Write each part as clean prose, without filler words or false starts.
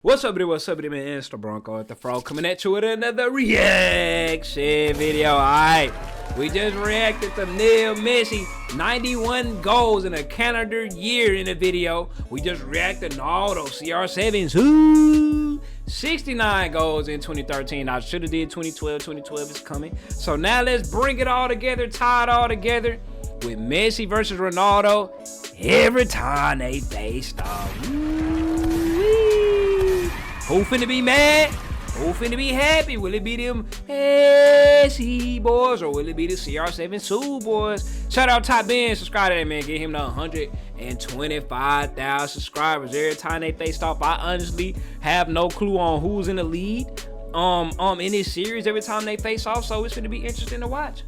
What's up, man? It's the Bronco at the Frog coming at you with another reaction video. Alright, we just reacted to Lil Messi 91 goals in a calendar year in the video. We just reacted to all those CR7's 69 goals in 2013. I should have did 2012. 2012 is coming. So now let's bring it all together, tie it all together with Messi versus Ronaldo every time they faced off. Who finna be mad? Who finna be happy? Will it be them Messi boys or will it be the CR7 Sue boys? Shout out Top Ben, subscribe to that man. Get him to 125,000 subscribers every time they face off. I honestly have no clue on who's in the lead in this series every time they face off, so it's gonna be interesting to watch.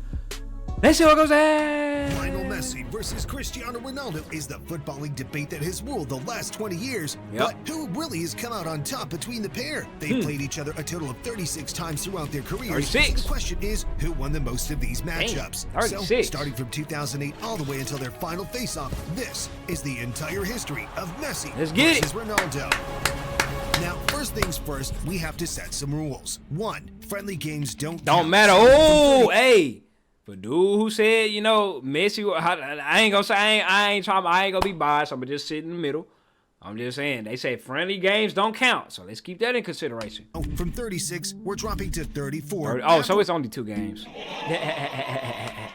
Let's see what goes down. Lionel Messi versus Cristiano Ronaldo is the footballing debate that has ruled the last 20 years. But who really has come out on top between the pair? They played each other a total of 36 times throughout their careers. 36. So the question is, who won the most of these matchups? So, starting from 2008 all the way until their final face-off, this is the entire history of Messi versus Ronaldo. Now, first things first, we have to set some rules. 1, friendly games don't matter. Oh, hey. For dude who said, you know, Messi, I ain't gonna say, I ain't gonna be biased. I'm gonna just sit in the middle. I'm just saying, they say friendly games don't count. So let's keep that in consideration. Oh, from 36, we're dropping to 34. Oh, so it's only 2 games.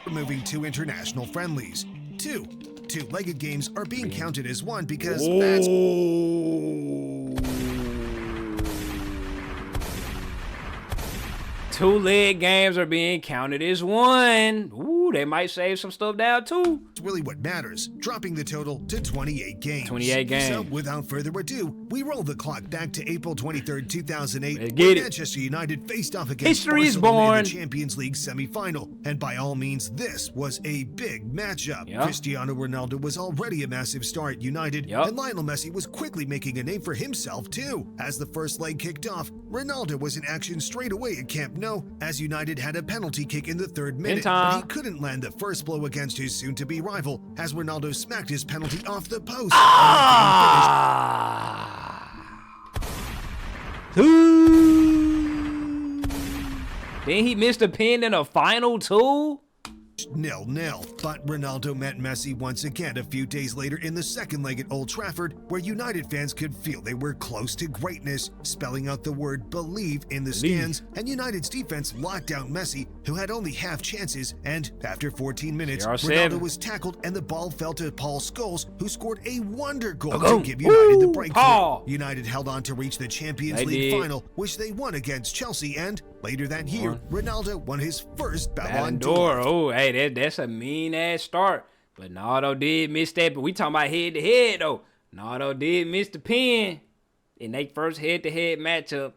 We're moving to international friendlies. 2, two-legged games are being counted as 1 because that's... Two-leg games are being counted as 1. Ooh, they might save some stuff down too. It's really what matters, dropping the total to 28 games. 28 games. So, without further ado, we roll the clock back to April 23rd, 2008, when Manchester United faced off against in Barcelona in the Champions League semi-final. And by all means, this was a big matchup. Cristiano Ronaldo was already a massive star at United, and Lionel Messi was quickly making a name for himself too. As the first leg kicked off, Ronaldo was in action straight away at Camp Nou, as United had a penalty kick in the 3rd minute, but he couldn't land the first blow against his soon-to-be rival, as Ronaldo smacked his penalty off the post. Then he missed a pin in a final too? 0-0, but Ronaldo met Messi once again a few days later in the second leg at Old Trafford, where United fans could feel they were close to greatness, spelling out the word believe in the stands, and United's defense locked out Messi, who had only half chances, and after 14 minutes, Ronaldo was tackled and the ball fell to Paul Scholes, who scored a wonder goal to give United the breakthrough. United held on to reach the Champions League final, which they won against Chelsea, and later that year, Ronaldo won his first Ballon d'Or. Oh, hey, that's a mean-ass start. But Ronaldo did miss that. But we talking about head-to-head, though. Ronaldo did miss the pin in their first head-to-head matchup.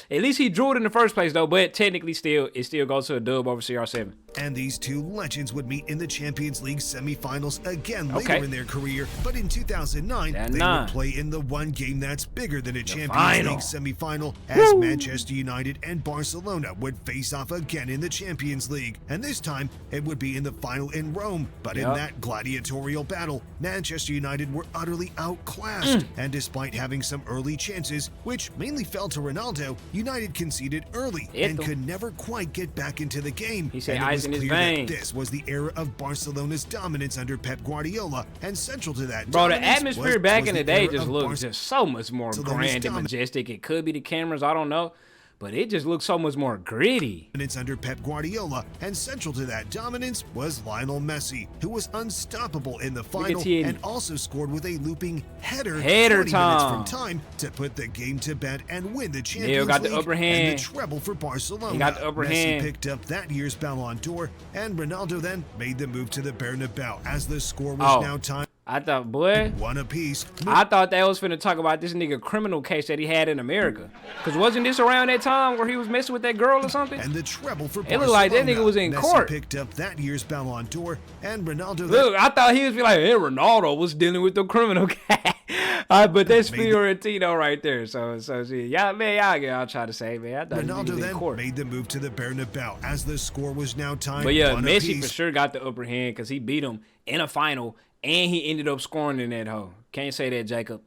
At least he drew it in the first place, though. But technically, it still goes to a dub over CR7. And these two legends would meet in the Champions League semifinals again later in their career. But in 2009, they would play in the one game that's bigger than a Champions League semifinal, as Manchester United and Barcelona would face off again in the Champions League. And this time, it would be in the final in Rome. But in that gladiatorial battle, Manchester United were utterly outclassed. And despite having some early chances, which mainly fell to Ronaldo, United conceded early and could never quite get back into the game. He said ice in his veins. This was the era of Barcelona's dominance under Pep Guardiola, and central to that, bro, the atmosphere back in the day just looked just so much more grand and majestic. It could be the cameras, I don't know, but it just looks so much more gritty. It's under Pep Guardiola, and central to that dominance was Lionel Messi, who was unstoppable in the final and also scored with a looping header 20 minutes from time to put the game to bed and win the Champions League the upper hand. and the treble for Barcelona. He got the upper Messi hand. picked up that year's Ballon d'Or, and Ronaldo then made the move to the Bernabeu as the score was now tied. I thought, boy, 1 apiece. I thought they was finna talk about this nigga criminal case that he had in America. Cause wasn't this around that time where he was messing with that girl or something? And the treble for Barcelona. It looked like that nigga was in court. Picked up that year's Ballon d'Or, and Ronaldo. Look, I thought he was like, hey, Ronaldo was dealing with the criminal case. But that's Fiorentino right there. So see, y'all try to say, man. I thought Ronaldo then made the move to the Bernabeu as the score was now tied. But yeah, Messi for sure got the upper hand because he beat him in a final. And he ended up scoring in that hole. Can't say that, Jacob.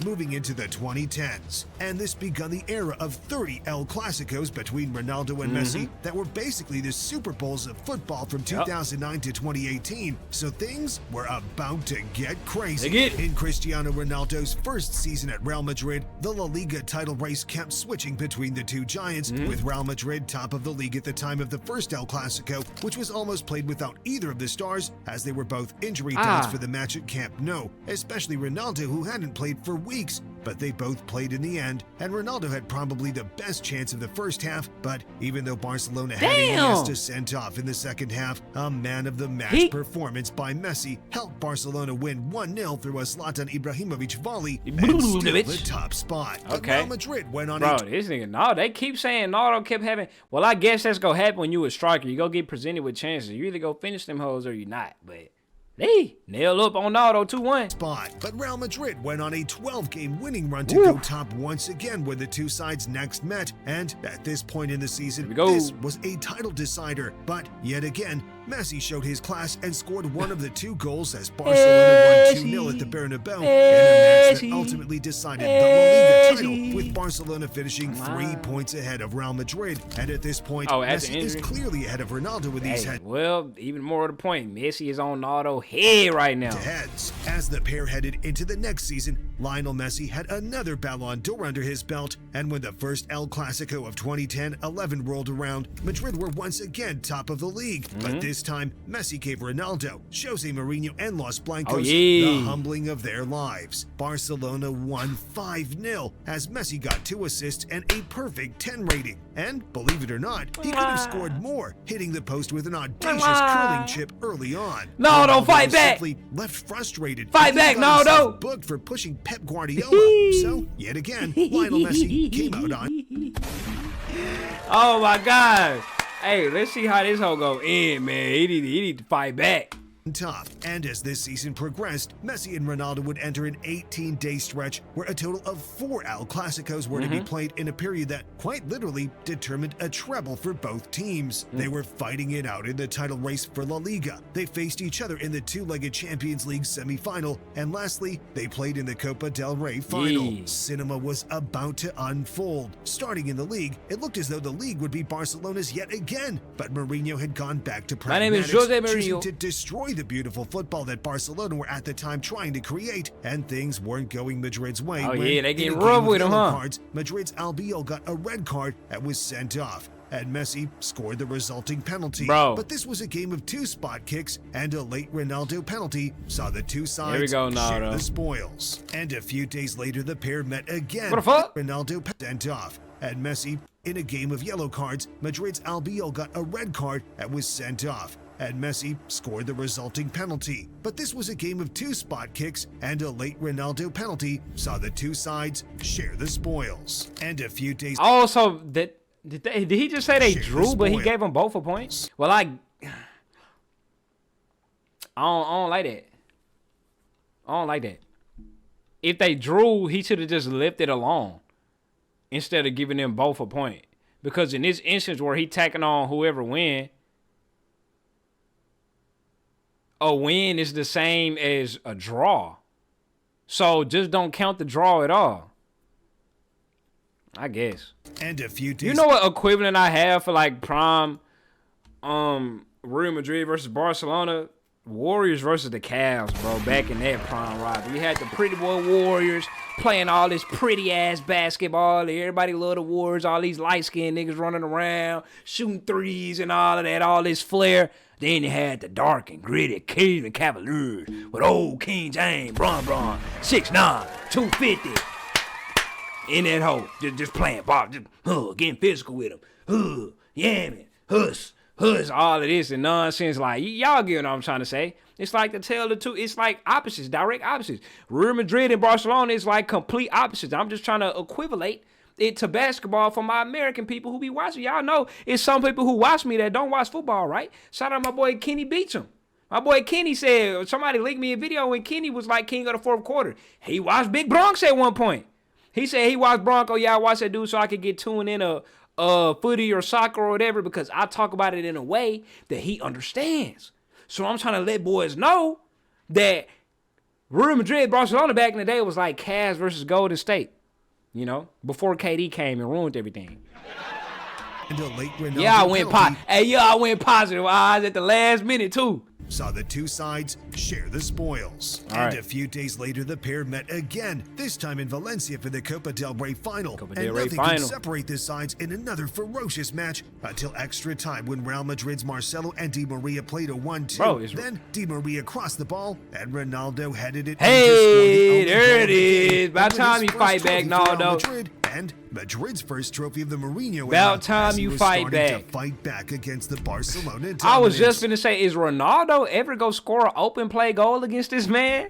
moving into the 2010s. And this begun the era of 30 El Clasicos between Ronaldo and Messi that were basically the Super Bowls of football from 2009 to 2018. So things were about to get crazy. In Cristiano Ronaldo's first season at Real Madrid, the La Liga title race kept switching between the two giants, with Real Madrid top of the league at the time of the first El Clasico, which was almost played without either of the stars, as they were both injury times for the match at Camp Nou, especially Ronaldo, who hadn't played for weeks. But they both played in the end, and Ronaldo had probably the best chance of the first half, but even though Barcelona had Iniesta sent off in the second half, a man-of-the-match performance by Messi helped Barcelona win 1-0 through a Zlatan Ibrahimovic volley and steal the top spot. But Real Madrid went on this nigga, no, they keep saying Nardo kept having, well, I guess that's gonna happen when you a striker. You go get presented with chances. You either go finish them hoes or you not, but they nail up on Nardo 2-1 spot. But Real Madrid went on a 12-game winning run to go top once again when the two sides next met. And at this point in the season, this was a title decider. But yet again, Messi showed his class and scored one of the two goals as Barcelona won 2-0 at the Bernabeu in a match that ultimately decided the La Liga title, with Barcelona finishing 3 points ahead of Real Madrid. And at this point, Messi is clearly ahead of Ronaldo with these heads. Well, even more to the point, Messi is on Nardo head right now. As the pair headed into the next season, Lionel Messi had another Ballon d'Or under his belt, and when the first El Clasico of 2010-11 rolled around, Madrid were once again top of the league. But this time, Messi gave Ronaldo, Jose Mourinho, and Los Blancos the humbling of their lives. Barcelona won 5-0 as Messi got 2 assists and a perfect 10 rating. And believe it or not, he could have scored more, hitting the post with an audacious curling chip early on. No, don't fight back. Left frustrated. Fight back, no. Booked for pushing Pep Guardiola. So yet again, Lionel Messi came out on. Oh my God. Hey, let's see how this hoe go in, man. He need to fight back. Top. And as this season progressed, Messi and Ronaldo would enter an 18-day stretch where a total of 4 El Clasicos were to be played in a period that quite literally determined a treble for both teams. They were fighting it out in the title race for La Liga. They faced each other in the two-legged Champions League semi-final, and lastly, they played in the Copa del Rey final. Cinema was about to unfold. Starting in the league, it looked as though the league would be Barcelona's yet again, but Mourinho had gone back to pragmatics. My name is Jose Mourinho. Choosing to destroy the beautiful football that Barcelona were at the time trying to create, and things weren't going Madrid's way. They get rough with them, cards, Madrid's Albiol got a red card and was sent off, and Messi scored the resulting penalty. But this was a game of 2 spot kicks, and a late Ronaldo penalty saw the two sides share the spoils. And a few days later, the pair met again. What the fuck? Ronaldo sent off, and Messi, in a game of yellow cards, Madrid's Albiol got a red card and was sent off, and Messi scored the resulting penalty. But this was a game of 2 spot kicks, and a late Ronaldo penalty saw the two sides share the spoils. And a few days... Also, did he just say they drew, but he gave them both a point? Well, I don't like that. I don't like that. If they drew, he should have just left it alone instead of giving them both a point. Because in this instance where he tacking on whoever win, a win is the same as a draw. So just don't count the draw at all, I guess. And a few days. You know what equivalent I have for like prime Real Madrid versus Barcelona? Warriors versus the Cavs, bro. Back in that prime rivalry, you had the pretty boy Warriors playing all this pretty ass basketball. Everybody love the Warriors. All these light skinned niggas running around shooting threes and all of that, all this flair. Then you had the dark and gritty Cleveland Cavaliers with old King James, Bron, 6'9", 250. In that hole, just playing ball, just getting physical with him. Yamming, huss, all of this and nonsense. Like, y'all get what I'm trying to say. It's like the tale of the two. It's like opposites, direct opposites. Real Madrid and Barcelona is like complete opposites. I'm just trying to equivalate it to basketball for my American people who be watching. Y'all know it's some people who watch me that don't watch football, right? Shout out my boy Kenny Beecham. My boy Kenny said, somebody linked me a video when Kenny was like king of the fourth quarter. He watched Big Bronx at one point. He said he watched Bronco. Yeah, I watched that dude so I could get tuned in a footy or soccer or whatever because I talk about it in a way that he understands. So I'm trying to let boys know that Real Madrid, Barcelona back in the day was like Cavs versus Golden State. You know, before KD came and ruined everything. And a late Ronaldo Yeah, I went penalty I went positive odds at the last minute too. saw the two sides share the spoils. And a few days later, the pair met again, this time in Valencia for the Copa del Rey final. And nothing could separate the sides in another ferocious match until extra time when Real Madrid's Marcelo and Di Maria played a 1-2. Then Di Maria crossed the ball and Ronaldo headed it. Hey, there it is. About time you fight back, Madrid, and Madrid's first trophy of the Mourinho. About time you fight back. To fight back against the Barcelona dominance. I was just gonna say, is Ronaldo ever go score an open play goal against this man?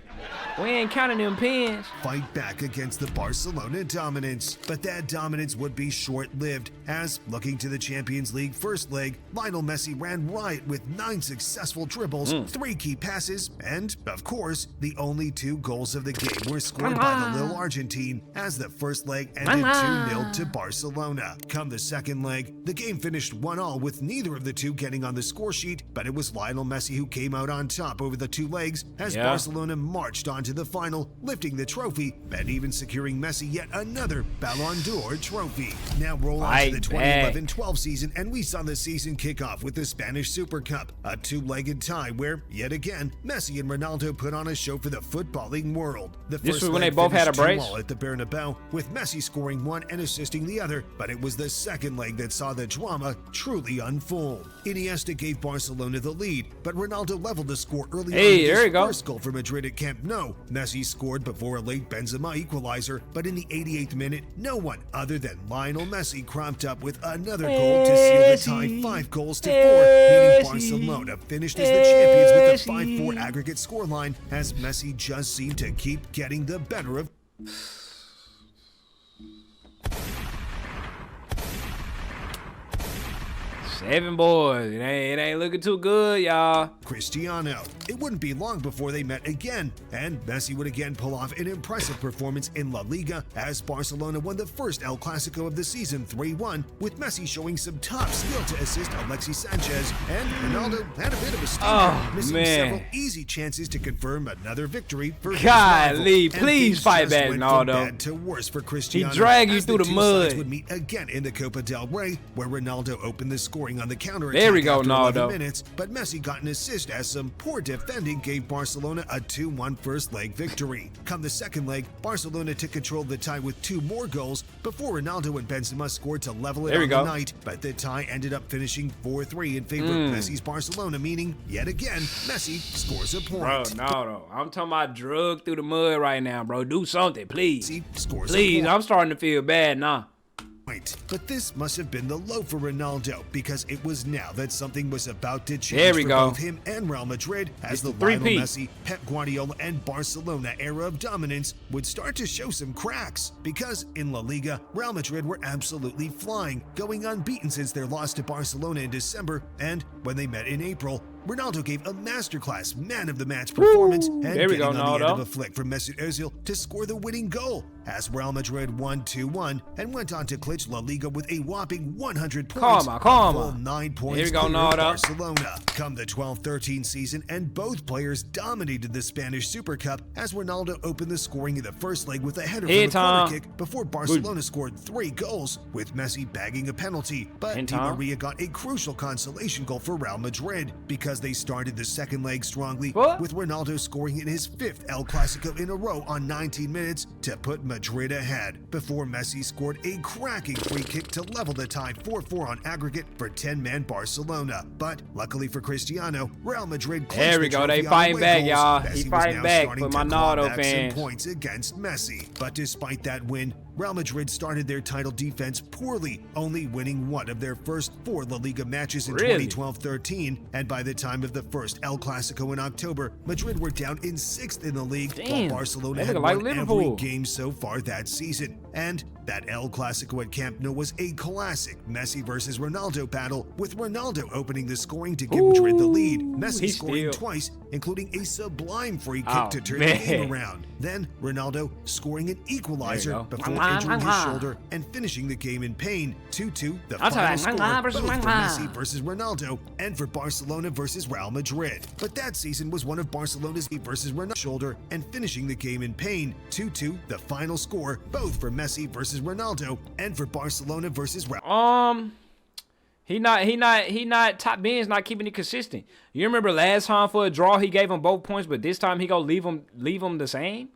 We ain't counting them pins. Fight back against the Barcelona dominance. But that dominance would be short-lived, as, looking to the Champions League first leg, Lionel Messi ran riot with 9 successful dribbles, 3 key passes, and, of course, the only 2 goals of the game were scored by the little Argentine, as the first leg ended 2-0 to Barcelona. Come the second leg, the game finished 1-1 with neither of the two getting on the score sheet, but it was Lionel Messi who came out on top over the 2 legs, as Barcelona marched on to the final, lifting the trophy and even securing Messi yet another Ballon d'Or trophy. Now roll on to the 2011-12 season, and we saw the season kick off with the Spanish Super Cup, a 2-legged tie where, yet again, Messi and Ronaldo put on a show for the footballing world. The first was when they both had a brace at the Bernabeu, with Messi scoring 1 and assisting the other, but it was the second leg that saw the drama truly unfold. Iniesta gave Barcelona the lead, but Ronaldo leveled the score early on with his first goal for Madrid at Camp Nou. Messi scored before a late Benzema equalizer, but in the 88th minute, no one other than Lionel Messi cropped up with another goal to seal the tie 5-4, meaning Barcelona finished as the champions with a 5-4 aggregate scoreline, as Messi just seemed to keep getting the better of 7 boys. It ain't looking too good, y'all. Cristiano. It wouldn't be long before they met again, and Messi would again pull off an impressive performance in La Liga as Barcelona won the first El Clasico of the season 3-1, with Messi showing some top skill to assist Alexis Sanchez, and Ronaldo had a bit of a stinker, missing several easy chances to confirm another victory for his rival. Please fight back, Ronaldo. Bad to worse for Cristiano. He dragged you through the mud. Would meet again in the Copa del Rey, where Ronaldo opened the scoring on the counter there we go, after Ronaldo. 11 minutes, but Messi got an assist as some poor defending gave Barcelona a 2-1 first leg victory. Come the second leg, Barcelona took control of the tie with 2 more goals before Ronaldo and Benzema scored to level it on the night, but the tie ended up finishing 4-3 in favor of Messi's Barcelona, meaning, yet again, Messi scores a point. Bro, no. I'm talking about drug through the mud right now, bro. Do something, please. Please, I'm starting to feel bad now. But this must have been the low for Ronaldo, because it was now that something was about to change for both him and Real Madrid, as the Lionel Messi, Pep Guardiola, and Barcelona era of dominance would start to show some cracks. Because in La Liga, Real Madrid were absolutely flying, going unbeaten since their loss to Barcelona in December, and when they met in April, Ronaldo gave a masterclass man-of-the-match performance and getting on the end of a flick from Mesut Ozil to score the winning goal, as Real Madrid won 2-1 and went on to clinch La Liga with a whopping 100 points, full 9 points clear of Barcelona. Come the 12-13 season, and both players dominated the Spanish Super Cup, as Ronaldo opened the scoring in the first leg with a header from a corner kick before Barcelona scored 3 goals, with Messi bagging a penalty, but Di Maria got a crucial consolation goal for Real Madrid, because they started the second leg strongly, with Ronaldo scoring in his 5th El Clasico in a row on 19 minutes to put Madrid ahead, before Messi scored a cracking free kick to level the tie 4-4 on aggregate for 10-man Barcelona. But luckily for Cristiano, Real Madrid clinched there we go. They fighting back, y'all. He fighting back for my Ronaldo fans. Points against Messi. But despite that win, Real Madrid started their title defense poorly, only winning 1 of their first 4 La Liga matches in 2012-13, and by the time of the first El Clasico in October, Madrid were down in 6th in the league, while Barcelona had won every game so far that season. And that El Clasico at Camp Nou was a classic Messi versus Ronaldo battle, with Ronaldo opening the scoring to give Madrid the lead, Messi scoring twice, including a sublime free kick to turn the game around. Then Ronaldo scoring an equalizer before injuring his shoulder and finishing the game in pain. 2-2, the final score, both for Messi versus Ronaldo and for Barcelona versus Real Madrid. But that season was one of Barcelona's versus Ronaldo's shoulder and finishing the game in pain. 2-2, the final score, both for Messi versus Ronaldo and for Barcelona versus Real. He not top Ben's not keeping it consistent. You remember last time for a draw he gave him both points, but this time he gonna leave him the same?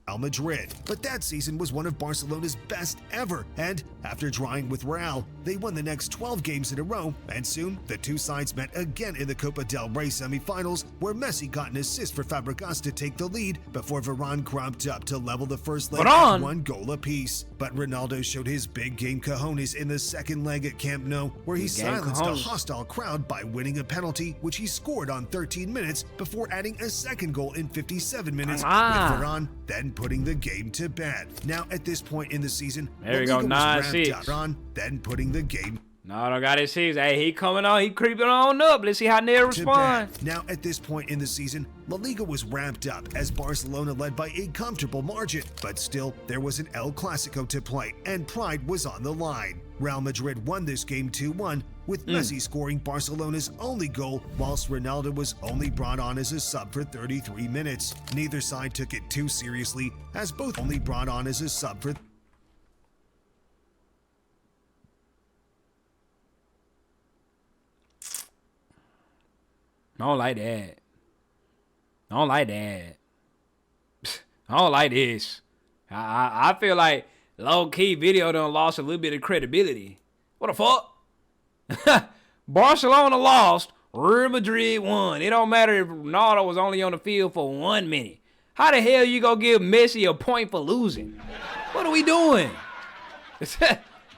Real Madrid. But that season was one of Barcelona's best ever, and after drawing with Real, they won the next 12 games in a row, and soon the two sides met again in the Copa del Rey semifinals, where Messi got an assist for Fabregas to take the lead before Varane cropped up to level the first leg at 1 goal apiece. But Ronaldo showed his big game cojones in the second leg at Camp Nou, where he silenced a hostile crowd by winning a penalty, which he scored on 13 minutes before adding a second goal in 57 minutes, with Varane then putting the game to bed. Now, at this point in the season, there we go, 9-6. Varane then putting the game. No, don't got it 6. Hey, he coming on. He creeping on up. Let's see how Nair respond. Now, at this point in the season, La Liga was ramped up as Barcelona led by a comfortable margin, but still, there was an El Clasico to play, and pride was on the line. Real Madrid won this game 2-1, with Messi scoring Barcelona's only goal, whilst Ronaldo was only brought on as a sub for 33 minutes. Neither side took it too seriously, as both only brought on as a sub for I don't like that. I don't like that. I don't like this. I feel like low-key video done lost a little bit of credibility. What the fuck? Barcelona lost. Real Madrid won. It don't matter if Ronaldo was only on the field for 1 minute. How the hell you gonna give Messi a point for losing? What are we doing?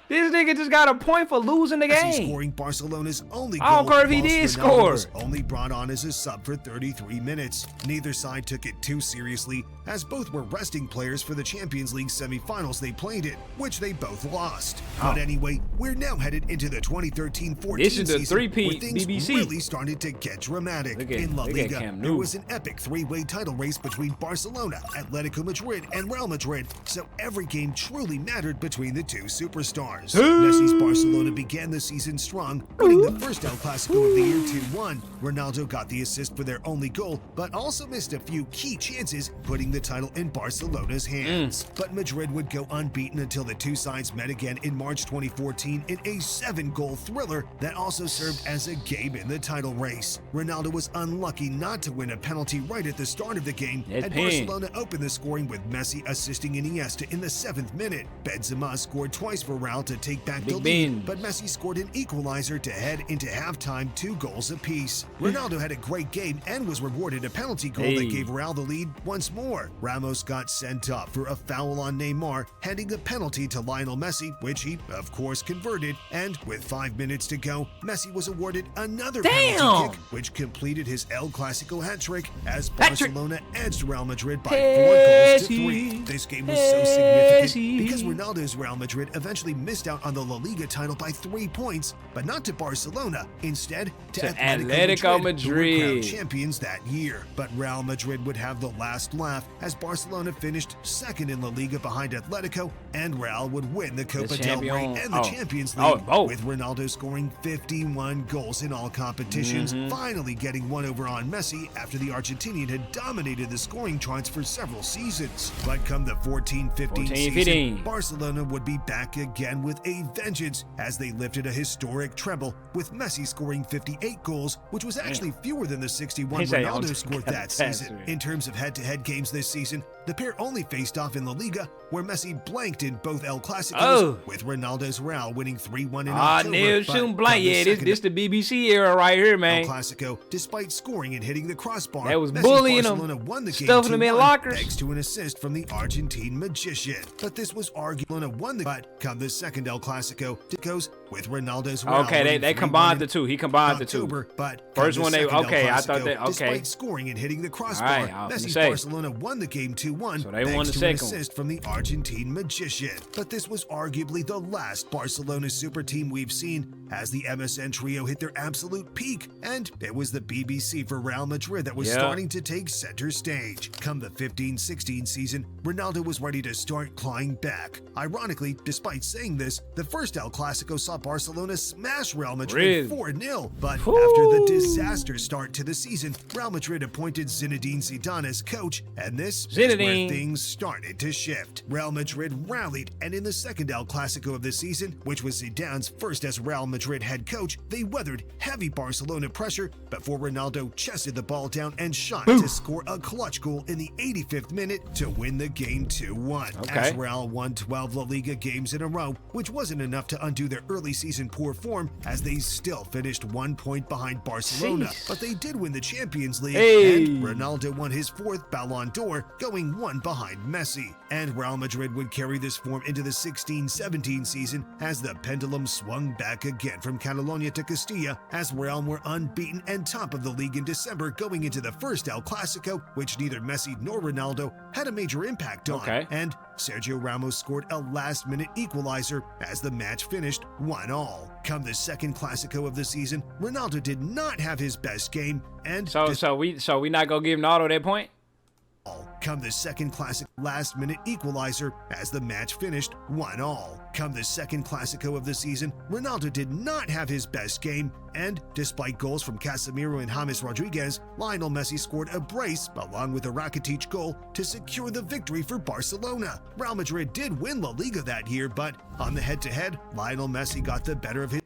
This nigga just got a point for losing the game. Scoring Barcelona's only goal. I don't care if he did score. Was only brought on as a sub for 33 minutes. Neither side took it too seriously, as both were resting players for the Champions League semifinals they played in, which they both lost. But anyway, we're now headed into the 2013-14 this is the season, three-peat where things BBC. really started to get dramatic. In La Liga, there was an epic three-way title race between Barcelona, Atletico Madrid, and Real Madrid, so every game truly mattered between the two superstars. Messi's Barcelona began the season strong, winning the first El Clasico of the year 2-1. Ronaldo got the assist for their only goal, but also missed a few key chances, putting the title in Barcelona's hands. But Madrid would go unbeaten until the two sides met again in March 2014 in a 7-goal thriller that also served as a game in the title race. Ronaldo was unlucky not to win a penalty right at the start of the game, and Barcelona opened the scoring with Messi assisting Iniesta in the 7th minute. Benzema scored twice for Real to take back the lead, but Messi scored an equalizer to head into halftime 2 goals apiece. Ronaldo had a great game and was rewarded a penalty goal that gave Real the lead once more. Ramos got sent off for a foul on Neymar, handing a penalty to Lionel Messi, which he, of course, converted. And with 5 minutes to go, Messi was awarded another penalty kick, which completed his El Clasico hat-trick as Barcelona edged Real Madrid by 4 goals to 3. This game was so significant because Ronaldo's Real Madrid eventually missed out on the La Liga title by 3 points, but not to Barcelona. Instead, to Atletico Madrid, who were crowned champions that year. But Real Madrid would have the last laugh as Barcelona finished second in La Liga behind Atletico, and Real would win the Copa del Rey and the Champions League, with Ronaldo scoring 51 goals in all competitions, finally getting one over on Messi after the Argentinian had dominated the scoring charts for several seasons. But come the 14-15 season, Barcelona would be back again with a vengeance as they lifted a historic treble, with Messi scoring 58 goals, which was actually fewer than the 61 Ronaldo scored that season. In terms of head-to-head games this season, the pair only faced off in La Liga, where Messi blanked in both El Clásicos, with Ronaldo's Real winning 3-1 in October. This the BBC era right here, man. El Clásico, despite scoring and hitting the crossbar, that was bullying him, won the game stuffing them in lockers, thanks to an assist from the Argentine magician. But this was arguably won the but come the second El Clásico, it goes with Ronaldo's Real. Okay, they combined the two. He combined October, the two. But first one they I thought they despite scoring and hitting the crossbar, Messi Barcelona won the game 2-1 2-1 So they won thanks the to second an assist from the Argentine magician. But this was arguably the last Barcelona super team we've seen as the MSN trio hit their absolute peak, and it was the BBC for Real Madrid that was starting to take center stage. Come the 15-16 season, Ronaldo was ready to start clawing back. Ironically, despite saying this, the first El Clasico saw Barcelona smash Real Madrid 4-0, but after the disaster start to the season, Real Madrid appointed Zinedine Zidane as coach, and this is where things started to shift. Real Madrid rallied, and in the second El Clasico of the season, which was Zidane's first as Real Madrid head coach, they weathered heavy Barcelona pressure before Ronaldo chested the ball down and shot to score a clutch goal in the 85th minute to win the game 2-1. As Real won 12 La Liga games in a row, which wasn't enough to undo their early season poor form as they still finished 1 point behind Barcelona. But they did win the Champions League, and Ronaldo won his 4th Ballon d'Or, going 1 behind Messi. And Real Madrid would carry this form into the 16-17 season as the pendulum swung back again from Catalonia to Castilla, as Real were unbeaten and top of the league in December going into the first El Clasico, which neither Messi nor Ronaldo had a major impact on. And Sergio Ramos scored a last-minute equalizer as the match finished 1-1. Come the second Classico of the season, Ronaldo did not have his best game, and so we not gonna give Ronaldo that point. Come the second classic last-minute equalizer as the match finished 1-1. Come the second Classico of the season, Ronaldo did not have his best game, and despite goals from Casemiro and James Rodriguez, Lionel Messi scored a brace along with a Rakitic goal to secure the victory for Barcelona. Real Madrid did win La Liga that year, but on the head-to-head, Lionel Messi got the better of his.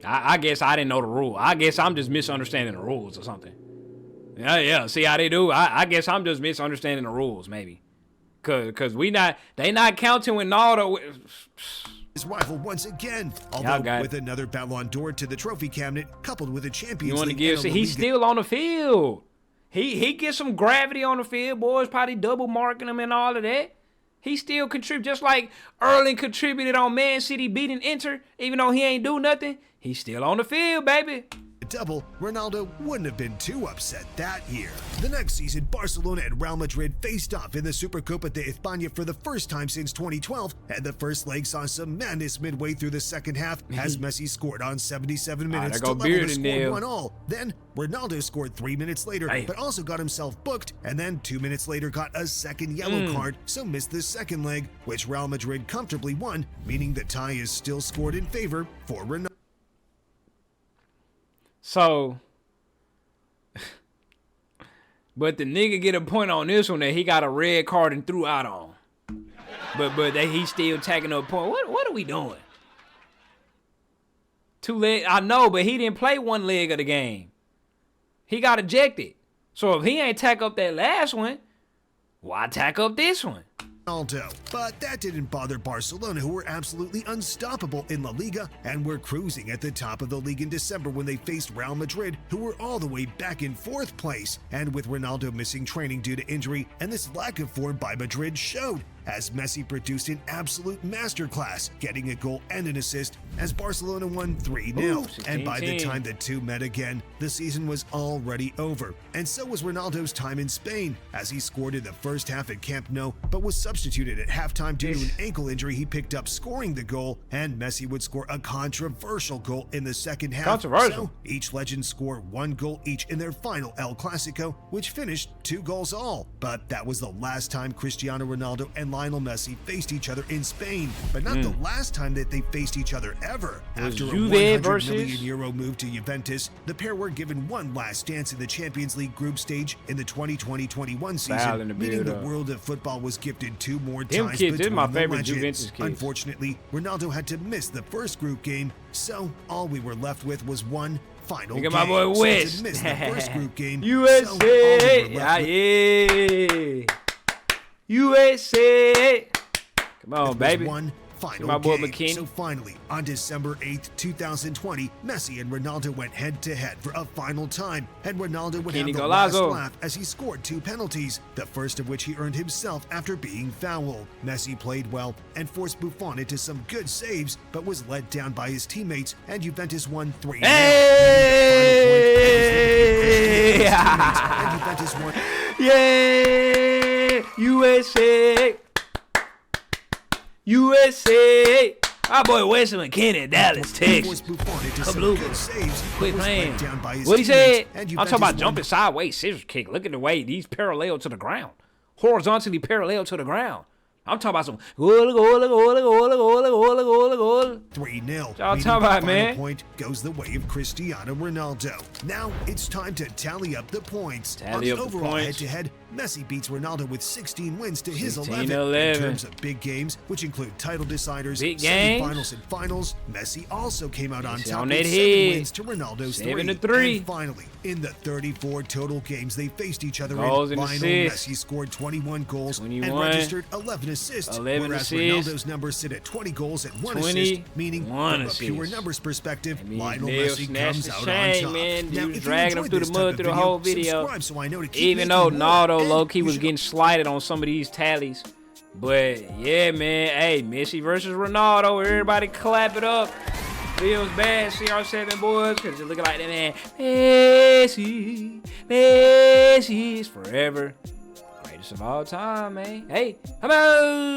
I guess I didn't know the rule. I guess I'm just misunderstanding the rules or something. Yeah. See how they do? I guess I'm just misunderstanding the rules, maybe. Cause they not counting when Ronaldo. His rival once again, although with another Ballon d'Or to the trophy cabinet, coupled with a Champions League. He's still on the field. He gets some gravity on the field. Boys probably double marking him and all of that. He still contribute, just like Erling contributed on Man City beating Inter, even though he ain't do nothing. He's still on the field, baby. Double, Ronaldo wouldn't have been too upset that year. The next season, Barcelona and Real Madrid faced off in the Supercopa de España for the first time since 2012, and the first leg saw some madness midway through the second half as Messi scored on 77 minutes to level the score 1-1. Then Ronaldo scored 3 minutes later, but also got himself booked, and then 2 minutes later got a second yellow card, so missed the second leg, which Real Madrid comfortably won, meaning the tie is still scored in favor for Ronaldo. So, but the nigga get a point on this one that he got a red card and threw out on. But he still tagging up a point. What are we doing? 2 legs, I know, but he didn't play 1 leg of the game. He got ejected. So if he ain't tack up that last one, why tack up this one? But that didn't bother Barcelona, who were absolutely unstoppable in La Liga and were cruising at the top of the league in December when they faced Real Madrid, who were all the way back in 4th place. And with Ronaldo missing training due to injury, and this lack of form by Madrid showed, as Messi produced an absolute masterclass, getting a goal and an assist as Barcelona won 3-0. And by the time the two met again, the season was already over. And so was Ronaldo's time in Spain, as he scored in the first half at Camp Nou, but was substituted at halftime due to an ankle injury he picked up scoring the goal, and Messi would score a controversial goal in the second half. So each legend scored 1 goal each in their final El Clasico, which finished 2 goals all. But that was the last time Cristiano Ronaldo and Lionel Messi faced each other in Spain, but not the last time that they faced each other ever. After a €100 million move to Juventus, the pair were given one last dance in the Champions League group stage in the 2020-21 season, meaning the world of football was gifted 2 more times between my the favorite legends. Juventus kids. Unfortunately, Ronaldo had to miss the first group game, so all we were left with was one final game. Look at my boy West. So missed the first group game, USA! Yeah. USA! Come on, baby. One final my boy game. McKinney. So finally, on December 8th, 2020, Messi and Ronaldo went head-to-head for a final time, and Ronaldo would have the last laugh as he scored 2 penalties, the first of which he earned himself after being fouled. Messi played well and forced Buffon into some good saves, but was let down by his teammates, and Juventus won 3-0. Hey! And Juventus won. Yeah! USA! USA! Our boy Wesley McKinney, Dallas, Texas. Quit playing. What he said? I'm talking about jumping sideways, scissors kick. Look at the way he's parallel to the ground. Horizontally parallel to the ground. I'm talking about some 3-0. Y'all talking about, man? Point goes the way of Cristiano Ronaldo. Now it's time to tally up the points. Tally up the overall points. head-to-head, Messi beats Ronaldo with 16 wins to his 11. 11. In terms of big games, which include title deciders, Big games. semi-finals, and finals, Messi also came out on top on with that 7 head. wins to Ronaldo's 7-3. And finally, in the 34 total games they faced each other Goals in, and Lionel assists. Messi scored 21 goals 21. and registered 11 assists, 11 whereas assists. Ronaldo's numbers sit at 20 goals and 1 20, assist, meaning from 1 a pure assist. numbers perspective, That means Lionel Neil Messi snatched comes the out chain, on top. man. Now, He was if you dragging him enjoyed through this the type mud of through the whole video. subscribe so I know to keep Even though making more, Nardo and low-key you was should getting slighted on some of these tallies. But, yeah, man. Hey, Messi versus Ronaldo. Everybody clap it up. Feels bad, CR7 boys, because it looking like that, man. Messi is forever greatest of all time, man. Hey, come on.